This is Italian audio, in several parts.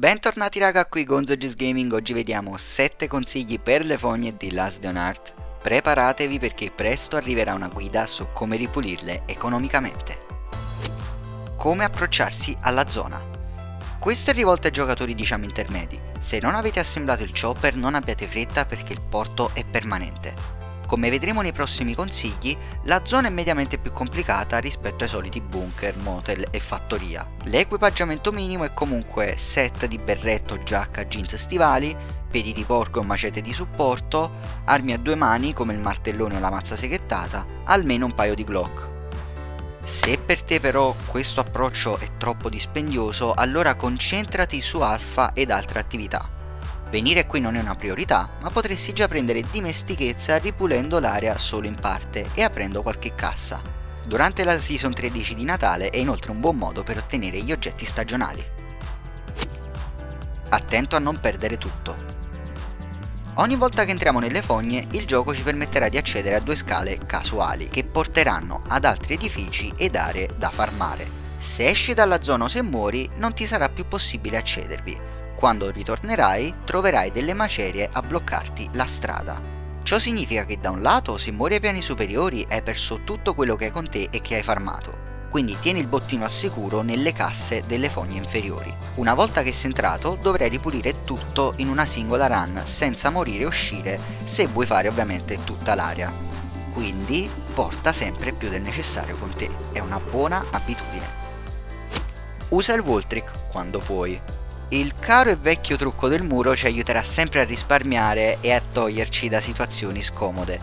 Bentornati raga, qui Gonzo's Gaming. Oggi vediamo 7 consigli per le fogne di Last Day on Earth. Preparatevi perché presto arriverà una guida su come ripulirle economicamente. Come approcciarsi alla zona. Questo è rivolto ai giocatori diciamo intermedi. Se non avete assemblato il chopper non abbiate fretta perché il porto è permanente. Come vedremo nei prossimi consigli, la zona è mediamente più complicata rispetto ai soliti bunker, motel e fattoria. L'equipaggiamento minimo è comunque set di berretto, giacca, jeans e stivali, piedi di porco o macete di supporto, armi a due mani come il martellone o la mazza seghettata, almeno un paio di Glock. Se per te però questo approccio è troppo dispendioso, allora concentrati su alfa ed altre attività. Venire qui non è una priorità, ma potresti già prendere dimestichezza ripulendo l'area solo in parte e aprendo qualche cassa. Durante la Season 13 di Natale è inoltre un buon modo per ottenere gli oggetti stagionali. Attento a non perdere tutto. Ogni volta che entriamo nelle fogne, il gioco ci permetterà di accedere a due scale casuali che porteranno ad altri edifici ed aree da farmare. Se esci dalla zona o se muori, non ti sarà più possibile accedervi. Quando ritornerai, troverai delle macerie a bloccarti la strada. Ciò significa che da un lato, se muori ai piani superiori, hai perso tutto quello che hai con te e che hai farmato. Quindi tieni il bottino al sicuro nelle casse delle fogne inferiori. Una volta che sei entrato, dovrai ripulire tutto in una singola run, senza morire e uscire, se vuoi fare ovviamente tutta l'area. Quindi porta sempre più del necessario con te, è una buona abitudine. Usa il wall trick quando puoi. Il caro e vecchio trucco del muro ci aiuterà sempre a risparmiare e a toglierci da situazioni scomode.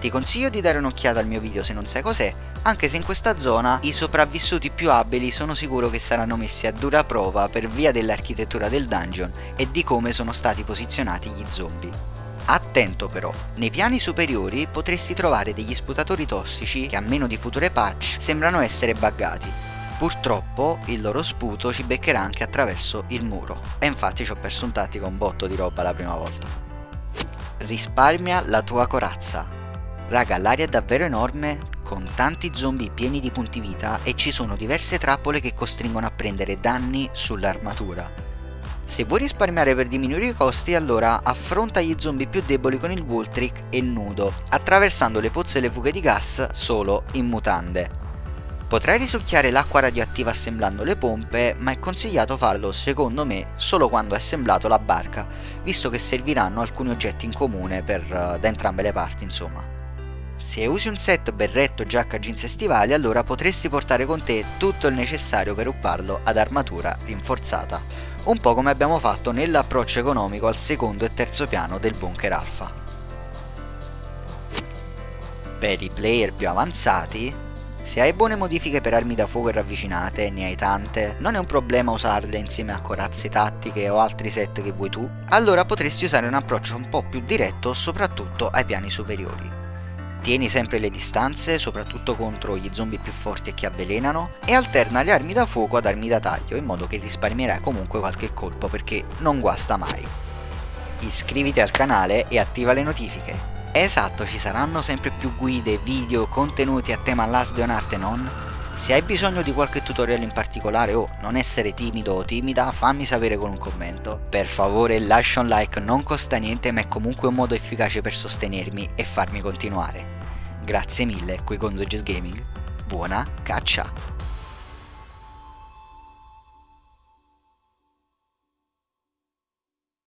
Ti consiglio di dare un'occhiata al mio video se non sai cos'è, anche se in questa zona i sopravvissuti più abili sono sicuro che saranno messi a dura prova per via dell'architettura del dungeon e di come sono stati posizionati gli zombie. Attento però, nei piani superiori potresti trovare degli sputatori tossici che a meno di future patch sembrano essere buggati. Purtroppo il loro sputo ci beccherà anche attraverso il muro e infatti ci ho perso un tattico un botto di roba la prima volta. Risparmia la tua corazza. Raga, l'area è davvero enorme con tanti zombie pieni di punti vita e ci sono diverse trappole che costringono a prendere danni sull'armatura. Se vuoi risparmiare per diminuire i costi, allora affronta gli zombie più deboli con il wall trick e nudo, attraversando le pozze e le fughe di gas solo in mutande. Potrai risucchiare l'acqua radioattiva assemblando le pompe, ma è consigliato farlo, secondo me, solo quando hai assemblato la barca, visto che serviranno alcuni oggetti in comune da entrambe le parti, insomma. Se usi un set berretto, giacca, jeans e stivali, allora potresti portare con te tutto il necessario per upparlo ad armatura rinforzata, un po' come abbiamo fatto nell'approccio economico al secondo e terzo piano del bunker alfa. Per i player più avanzati, se hai buone modifiche per armi da fuoco e ravvicinate, ne hai tante, non è un problema usarle insieme a corazze tattiche o altri set che vuoi tu, allora potresti usare un approccio un po' più diretto soprattutto ai piani superiori. Tieni sempre le distanze, soprattutto contro gli zombie più forti e che avvelenano, e alterna le armi da fuoco ad armi da taglio, in modo che risparmierai comunque qualche colpo perché non guasta mai. Iscriviti al canale e attiva le notifiche. Esatto, ci saranno sempre più guide, video, contenuti a tema Last Day on Earth e non. Se hai bisogno di qualche tutorial in particolare o non essere timido o timida, fammi sapere con un commento. Per favore lascia un like, non costa niente ma è comunque un modo efficace per sostenermi e farmi continuare. Grazie mille, qui Gonzo's Gaming, buona caccia!